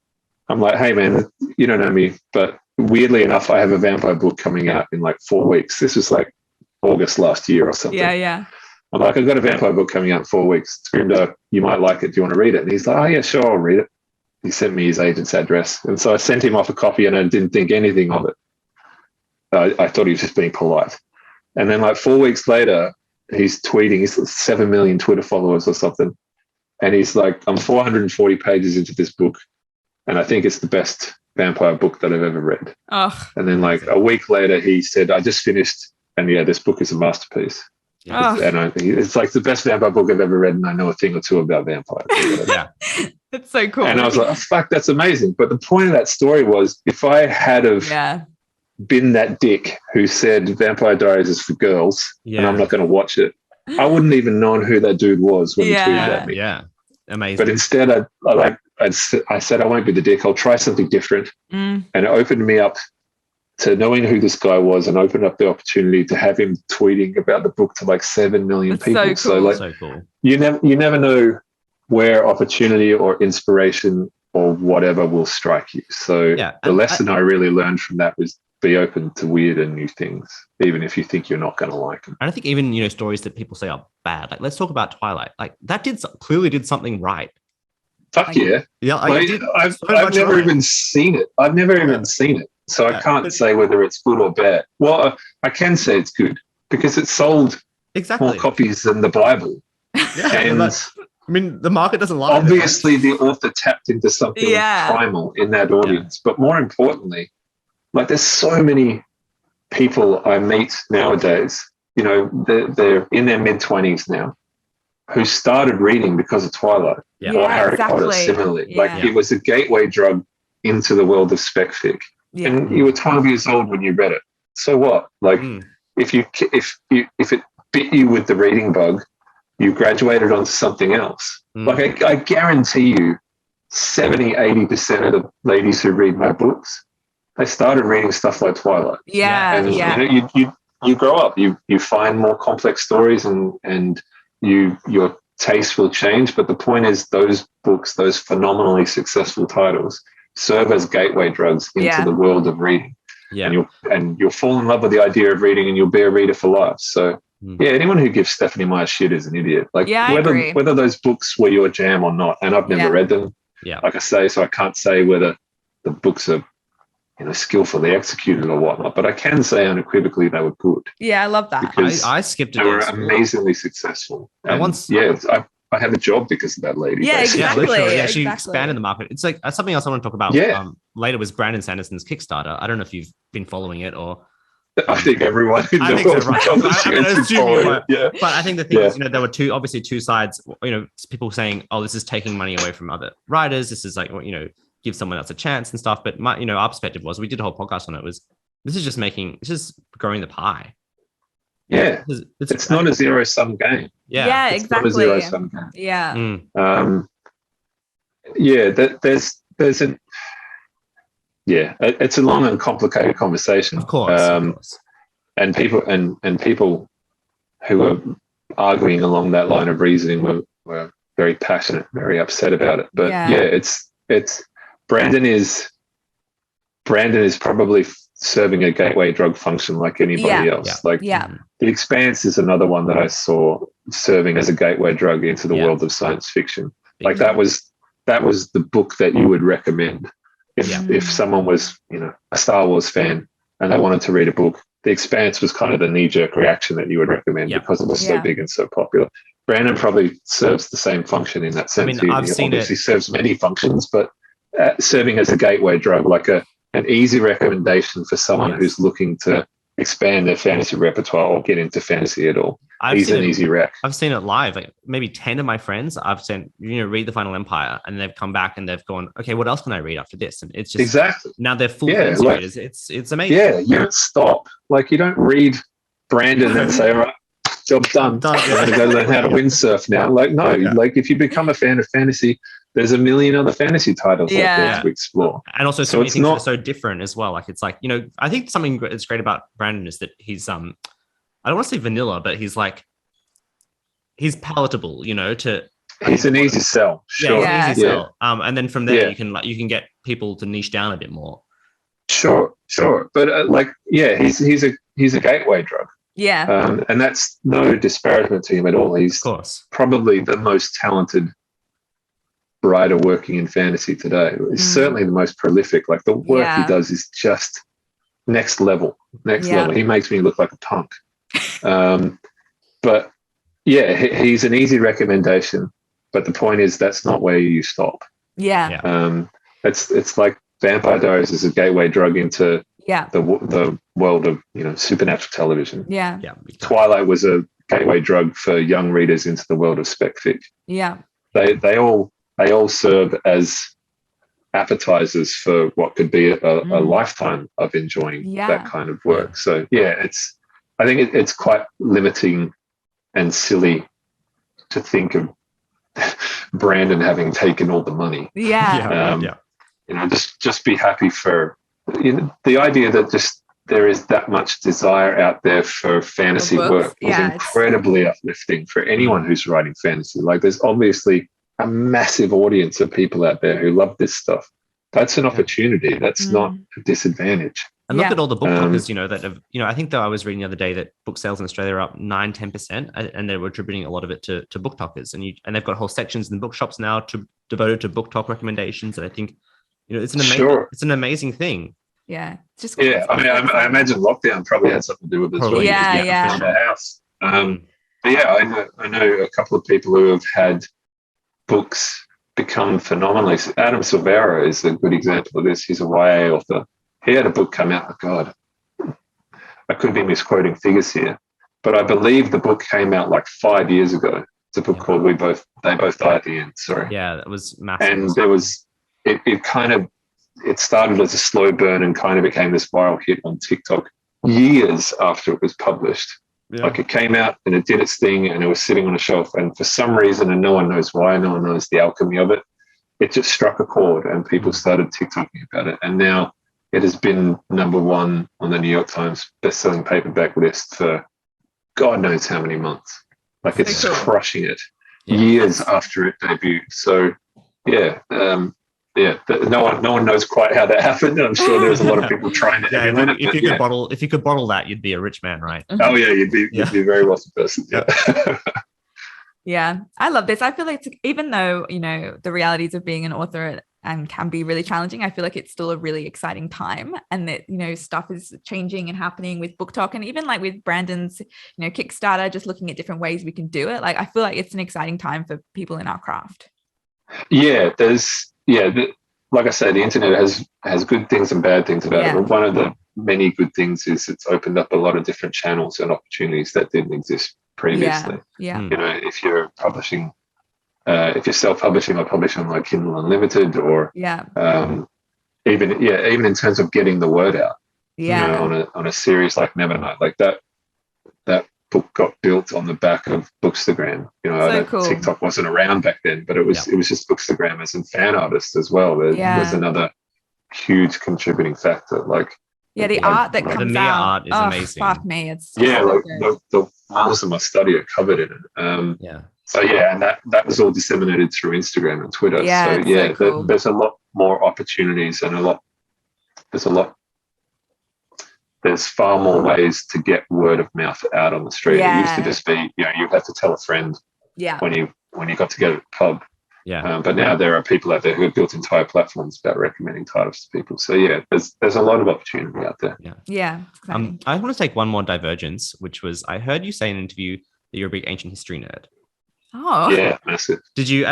I'm like, hey, man, you don't know me, but weirdly enough, I have a vampire book coming out in like 4 weeks. This was like August last year or something. Yeah. I'm like, I've got a vampire book coming out in 4 weeks. It's Grimdark. You might like it. Do you want to read it? And he's like, oh, yeah, sure, I'll read it. He sent me his agent's address. And so I sent him off a copy, and I didn't think anything of it. I thought he was just being polite. And then like 4 weeks later, he's tweeting. He's 7 million Twitter followers or something. And he's like, I'm 440 pages into this book, and I think it's the best vampire book that I've ever read. Oh. And then like a week later, he said, I just finished, and this book is a masterpiece. Oh. And it's like the best vampire book I've ever read, and I know a thing or two about vampires. It's so cool. And I was like, oh, fuck, that's amazing. But the point of that story was, if I had been that dick who said Vampire Diaries is for girls and I'm not going to watch it, I wouldn't even known who that dude was when he tweeted at me. Yeah, amazing. But instead, I said, I won't be the dick. I'll try something different. And it opened me up to knowing who this guy was, and opened up the opportunity to have him tweeting about the book to like 7 million people. So cool. You never know where opportunity or inspiration or whatever will strike you. So the lesson I really learned from that was be open to weird and new things, even if you think you're not going to like them. And I think even, stories that people say are bad, like let's talk about Twilight. Like that clearly did something right. Fuck yeah. Yeah. I've never even seen it. I've never even seen it. So I can't say whether it's good or bad. Well, I can say it's good because it sold more copies than the Bible. And the market doesn't lie. Obviously, the author tapped into something primal in that audience. But more importantly, like there's so many people I meet nowadays, they're in their mid-20s now, who started reading because of Twilight or Harry Potter, similarly. Yeah. It was a gateway drug into the world of spec fic. Yeah. And you were 12 years old when you read it. So what? If it bit you with the reading bug, you graduated onto something else. I guarantee you 70-80% of the ladies who read my books, they started reading stuff like Twilight. And you grow up, you find more complex stories, and your taste will change. But the point is, those books, those phenomenally successful titles, serve as gateway drugs into the world of reading. Yeah. And you'll fall in love with the idea of reading, and you'll be a reader for life. So anyone who gives Stephanie Meyer shit is an idiot. Whether those books were your jam or not, and I've never read them. Yeah. Like I say, so I can't say whether the books are skillfully executed or whatnot, but I can say unequivocally they were good. Yeah, I love that. I skipped it. They were amazingly successful. I have a job because of that lady. Yeah, exactly. Yeah, she expanded the market. It's like something else I want to talk about later was Brandon Sanderson's Kickstarter. I don't know if you've been following it or. I think everyone. I think so, right? But I think the thing is, there were two sides. People saying, "Oh, this is taking money away from other writers. This is like, give someone else a chance and stuff." But our perspective was, we did a whole podcast on it. This is just growing the pie. Yeah, it's not a zero-sum game. Yeah, exactly. Not a zero-sum game. Yeah. There's an. Yeah, it's a long and complicated conversation. Of course. And people who are arguing along that line of reasoning were very passionate, very upset about it. But it's Brandon is probably serving a gateway drug function like anybody else. The Expanse is another one that I saw serving as a gateway drug into the world of science fiction. That was the book that you would recommend. If someone was, a Star Wars fan and they wanted to read a book, The Expanse was kind of the knee-jerk reaction that you would recommend because it was so big and so popular. Brandon probably serves the same function in that sense. I've seen obviously serves many functions, but serving as a gateway drug, like an easy recommendation for someone who's looking to expand their fantasy repertoire or get into fantasy at all. He's an easy rec. I've seen it live. Like maybe 10 of my friends I've sent, read The Final Empire, and they've come back and they've gone, okay, what else can I read after this? And it's just exactly now they're full fantasy readers. It's amazing. Yeah, you don't stop. You don't read Brandon and say, all right, job's done. I'm going to go learn how to windsurf now. No. If you become a fan of fantasy, there's a million other fantasy titles out there to explore. And also so many things that are so different as well. I think something that's great about Brandon is that he's I don't want to say vanilla, but he's palatable, he's an easy sell. Sure. Yeah, he's an easy sell. And then from there you can get people to niche down a bit more. Sure. But he's a gateway drug. Yeah. And that's no disparagement to him at all. He's of course probably the most talented writer working in fantasy today. He's certainly the most prolific. The work he does is just next level. He makes me look like a punk. But he's an easy recommendation. But the point is, that's not where you stop. Yeah. It's like Vampire Diaries is a gateway drug into the world of supernatural television. Yeah. Twilight was a gateway drug for young readers into the world of spec fic. Yeah. They all serve as appetizers for what could be a lifetime of enjoying that kind of work. So I think it's quite limiting and silly to think of Brandon having taken all the money. Just be happy for the idea that just there is that much desire out there for fantasy work is incredibly uplifting for anyone who's writing fantasy. There's obviously a massive audience of people out there who love this stuff. That's an opportunity. That's not a disadvantage. And look at all the book talkers, that have, I think though I was reading the other day that book sales in Australia are up 9-10%, and they were attributing a lot of it to book talkers. And they've got whole sections in the bookshops now devoted to book talk recommendations. And I think, it's an amazing thing. Yeah. I imagine lockdown probably had something to do with it as well. Found a house. I know a couple of people who have had books become phenomenally. Adam Silvera is a good example of this. He's a YA author. He had a book come out. God, I could be misquoting figures here, but I believe the book came out like 5 years ago. It's a book called They Both Die at the End. Sorry. Yeah, that was massive. And there was it started as a slow burn and kind of became this viral hit on TikTok years after it was published. Yeah. Like it came out and it did its thing and it was sitting on a shelf, and for some reason, and no one knows why, no one knows the alchemy of it, it just struck a chord and people started TikToking about it. And now it has been #1 on the New York Times best-selling paperback list for God knows how many months. Like it's just crushing it years after it debuted. So yeah, no one knows quite how that happened. I'm sure there's a lot of people trying to emulate it. If you could bottle that, you'd be a rich man, right? Oh yeah, you'd be a very wealthy person. Yeah. Yeah, I love this. I feel like even though, the realities of being an author and can be really challenging, I feel like it's still a really exciting time, and that, stuff is changing and happening with Book Talk, and even like with Brandon's, Kickstarter, just looking at different ways we can do it. Like, I feel like it's an exciting time for people in our craft. Yeah, like I said, the internet has good things and bad things about it. But one of the many good things is it's opened up a lot of different channels and opportunities that didn't exist previously. Yeah. If you're publishing, if you're self-publishing or publishing like Kindle Unlimited, or even in terms of getting the word out, on a series like Nevernight, like that book got built on the back of Bookstagram. Cool. TikTok wasn't around back then, but it was just Bookstagrammers and fan artists as well. There's another huge contributing factor. Like the art that comes the out. art is amazing. Fuck me, it's the walls of my study are covered in it. So and that was all disseminated through Instagram and Twitter. Cool. There's a lot more opportunities and there's far more ways to get word of mouth out on the street. It used to just be, you have to tell a friend when you got together at the pub. But now there are people out there who have built entire platforms about recommending titles to people. So there's a lot of opportunity out there. I want to take one more divergence, which was, I heard you say in an interview that you're a big ancient history nerd. Oh yeah, massive. Did you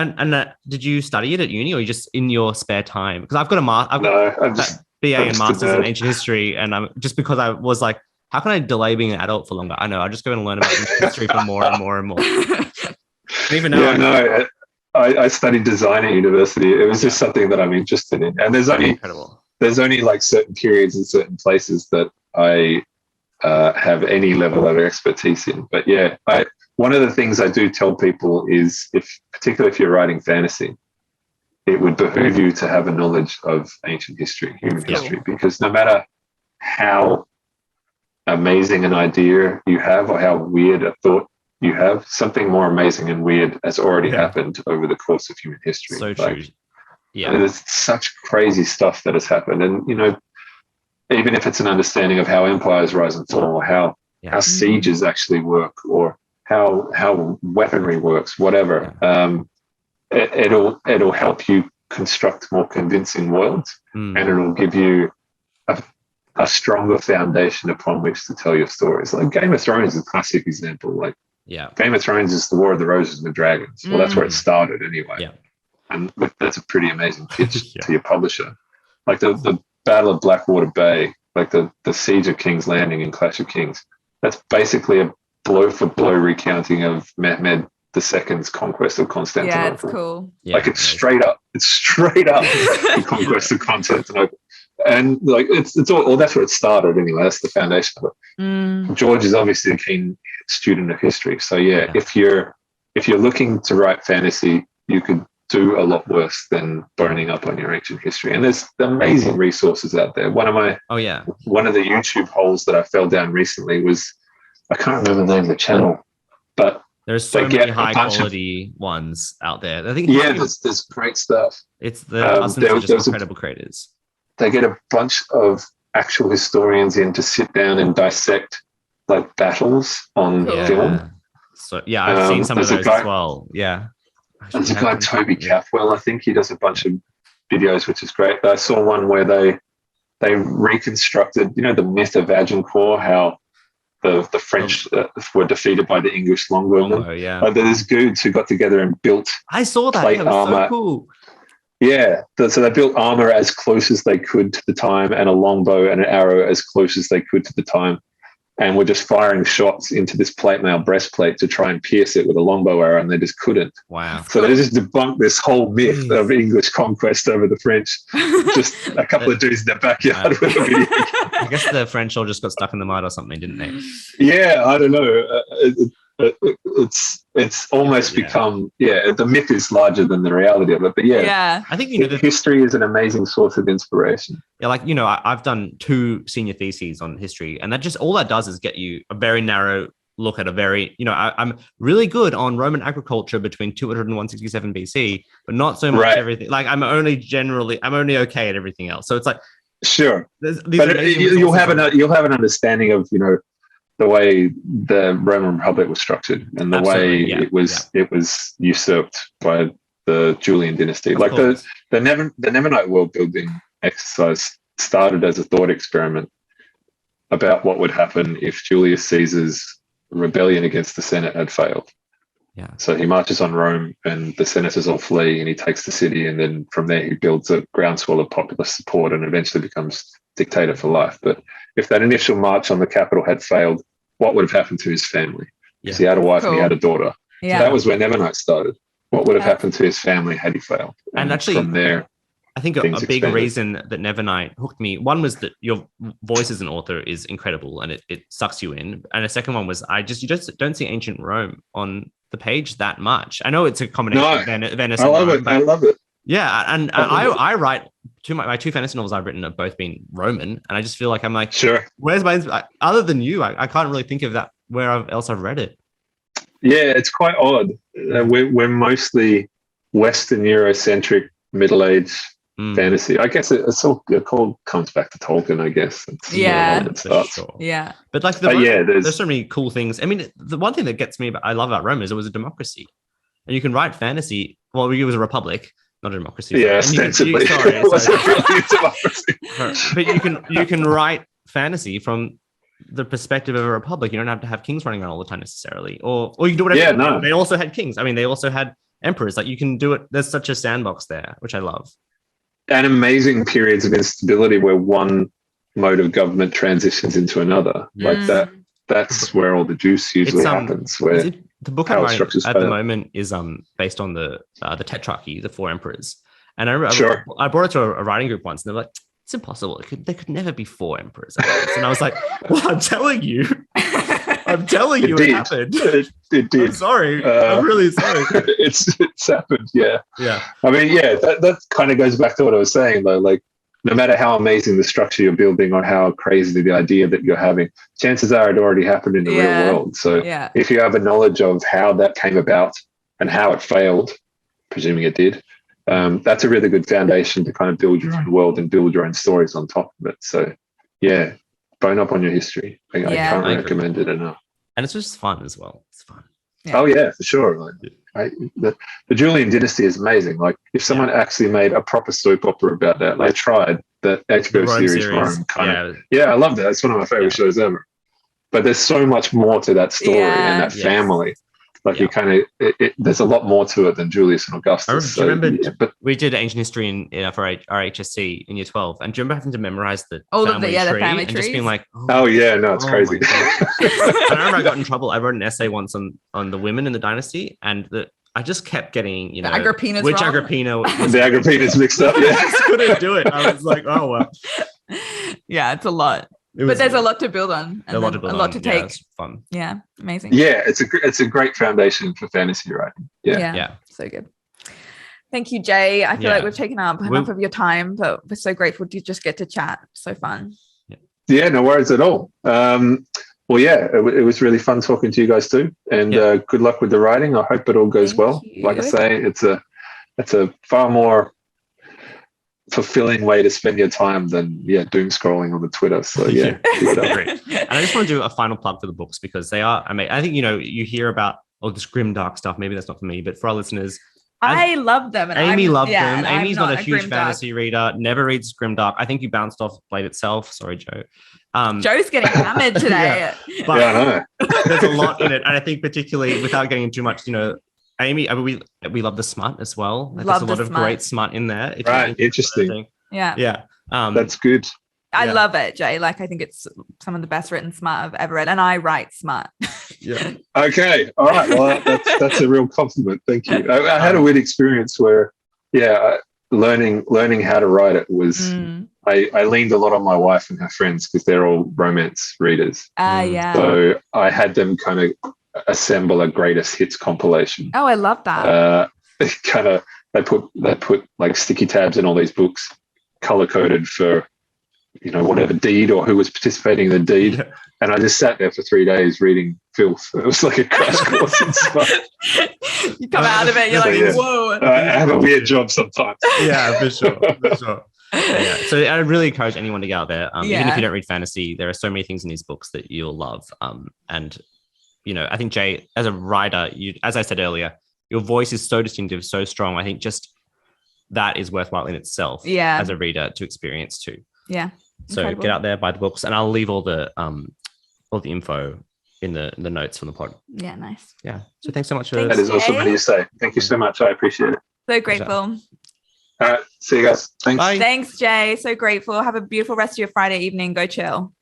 did you study it at uni, or you just in your spare time? Because I've got a BA and masters in ancient history, and I'm just because I was like, how can I delay being an adult for longer? I know, I just go and learn about ancient history for more and more and more. Even now, I studied design at university. It was just something that I'm interested in, and there's only like certain periods and certain places that I have any level of expertise in. But one of the things I do tell people is, particularly if you're writing fantasy, it would behoove you to have a knowledge of ancient history, human history, because no matter how amazing an idea you have or how weird a thought you have, something more amazing and weird has already happened over the course of human history. So true. There's such crazy stuff that has happened. And, even if it's an understanding of how empires rise and fall, or how sieges actually work, or how weaponry works, whatever, it'll help you construct more convincing worlds, and it'll give you a stronger foundation upon which to tell your stories. Like Game of Thrones is a classic example. Like Game of Thrones is the War of the Roses and the Dragons. Well, that's where it started anyway. And that's a pretty amazing pitch to your publisher. Like the Battle of Blackwater Bay, like the Siege of King's Landing in Clash of Kings. That's basically a blow for blow recounting of Mehmed II's conquest of Constantinople. Yeah, it's cool. Like it's straight up the conquest of Constantinople. And like it's all that's where it started anyway. That's the foundation of it. George is obviously a keen student of history. So if you're looking to write fantasy, you could do a lot worse than boning up on your ancient history. And there's amazing resources out there. One of the YouTube holes that I fell down recently was, I can't remember the name of the channel, but there's so many high quality ones out there. I think there's great stuff. It's just incredible creators. They get a bunch of actual historians in to sit down and dissect like battles on film. So I've seen some of those as well. Yeah. There's a guy, Toby Cathwell, I think. He does a bunch of videos, which is great. I saw one where they reconstructed, the myth of Agincourt, how the French were defeated by the English longbowmen. There's dudes who got together and built. I saw that. Plate was armor. So cool. Yeah, so they built armor as close as they could to the time, and a longbow and an arrow as close as they could to the time. and were just firing shots into this plate mail breastplate to try and pierce it with a longbow arrow, and they just couldn't. Wow. So they just debunked this whole myth of English conquest over the French. Just a couple of dudes in their backyard with a video. I guess the French all just got stuck in the mud or something, didn't they? Yeah, I don't know. It's almost become, the myth is larger than the reality of it. But I think, you know, history is an amazing source of inspiration. Yeah, like, you know, I've done 2 senior theses on history, and that just all that does is get you a very narrow look at a very, you know, I'm really good on Roman agriculture between 200 and 167 BC, but not so much everything. Like I'm only okay at everything else. So it's like, sure, but you'll have an understanding of, you know, the way the Roman Republic was structured and the way it was usurped by the Julian dynasty. Like the Nevernight world building exercise started as a thought experiment about what would happen if Julius Caesar's rebellion against the Senate had failed. Yeah. So he marches on Rome and the senators all flee and he takes the city, and then from there he builds a groundswell of popular support and eventually becomes dictator for life. But if that initial march on the capital had failed, what would have happened to his family? Because he had a wife and he had a daughter. Yeah. So that was where Nevernight started. What would have happened to his family had he failed? And actually, from there, I think a big reason that Nevernight hooked me, one was that your voice as an author is incredible and it sucks you in. And the second one was you just don't see ancient Rome on the page that much. I know it's a combination of Venice and Rome, I love it. Yeah, and I write my 2 fantasy novels I've written have both been Roman, and I just feel like I'm like, sure. Where's my other than you? I can't really think of that where else I've read it. Yeah, it's quite odd. We're mostly Western Eurocentric middle-age fantasy. I guess it comes back to Tolkien. I guess. Sure. Yeah. But like there's so many cool things. I mean, the one thing that gets me, I love about Rome is it was a democracy, and you can write fantasy. Well, it was a republic. Not a democracy. Yeah, ostensibly. But you can write fantasy from the perspective of a republic. You don't have to have kings running around all the time necessarily, or you can do whatever. Yeah, no. They also had kings. I mean, they also had emperors. Like you can do it. There's such a sandbox there, which I love. And amazing periods of instability where one mode of government transitions into another. Like that. That's where all the juice usually happens. Where the book I'm writing at the moment is based on the Tetrarchy, the 4 emperors. And I brought it to a writing group once, and they're like, "It's impossible. There could never be 4 emperors." And I was like, "Well, I'm telling you, it happened. It did. I'm sorry. I'm really sorry. It's happened. Yeah. Yeah. I mean, that kind of goes back to what I was saying, though. Like, no matter how amazing the structure you're building or how crazy the idea that you're having, chances are it already happened in the real world. So if you have a knowledge of how that came about and how it failed, presuming it did, that's a really good foundation to kind of build your own world and build your own stories on top of it. So, bone up on your history. I can't recommend it enough. And it's just fun as well. It's fun. Yeah. Oh, yeah, for sure. Like, the Julian dynasty is amazing. Like, if someone actually made a proper soap opera about that, they tried the HBO series Rome I love that. It's one of my favorite shows ever. But there's so much more to that story and that family. Like you kind of, there's a lot more to it than Julius and Augustus. Do you remember we did ancient history for our HSC in year 12, and do you remember having to memorize the family tree and just being like, it's crazy. I remember I got in trouble. I wrote an essay once on the women in the dynasty, and I just kept getting, the Agrippina's which wrong. Agrippina was the Agrippina's mixed up. I just couldn't do it. I was like, oh well. Yeah, it's a lot. But there's a lot to build on. And a lot to take. It's fun. Yeah, amazing. Yeah, it's a great foundation for fantasy writing. Yeah. So good. Thank you, Jay. I feel like we've taken up enough of your time, but we're so grateful to just get to chat. So fun. Yeah, no worries at all. Well, it was really fun talking to you guys too, and good luck with the writing. I hope it all goes well. Like I say, it's a far more fulfilling way to spend your time than doom scrolling on the Twitter. So great. And I just want to do a final plug for the books because they are. I mean, I think you hear about this grim dark stuff. Maybe that's not for me, but for our listeners. I love them. And Amie loved them. Amie's not a huge fantasy reader, never reads grimdark. I think you bounced off Blade itself. Sorry, Joe. Joe's getting hammered today. But I know. There's a lot in it. And I think particularly without getting too much, Amie, we love the smut as well. There's a lot of great smut in there. Right. Interesting. Yeah. Yeah. That's good. I love it, Jay. Like, I think it's some of the best written smart I've ever read, and I write smart. Yeah. Okay. All right. Well, that's a real compliment. Thank you. I had a weird experience where, learning how to write it was. I leaned a lot on my wife and her friends because they're all romance readers. Yeah. So I had them kind of assemble a greatest hits compilation. Oh, I love that. They put like sticky tabs in all these books, color coded for, whatever deed or who was participating in the deed. Yeah. And I just sat there for 3 days reading filth. It was like a crash course in stuff. You come out of it, you're like, whoa. I have a weird job sometimes. Yeah, for sure. Yeah. So I really encourage anyone to get out there. Even if you don't read fantasy, there are so many things in these books that you'll love. And I think, Jay, as a writer, as I said earlier, your voice is so distinctive, so strong. I think just that is worthwhile in itself as a reader to experience too. Yeah. So Incredible. Get out there, buy the books, and I'll leave all the info in the notes from the pod. Yeah, nice. Yeah. So thanks so much for that. Is awesome of you to say. Thank you so much. I appreciate it. So grateful. All right. See you guys. Thanks. Bye. Thanks, Jay. So grateful. Have a beautiful rest of your Friday evening. Go chill.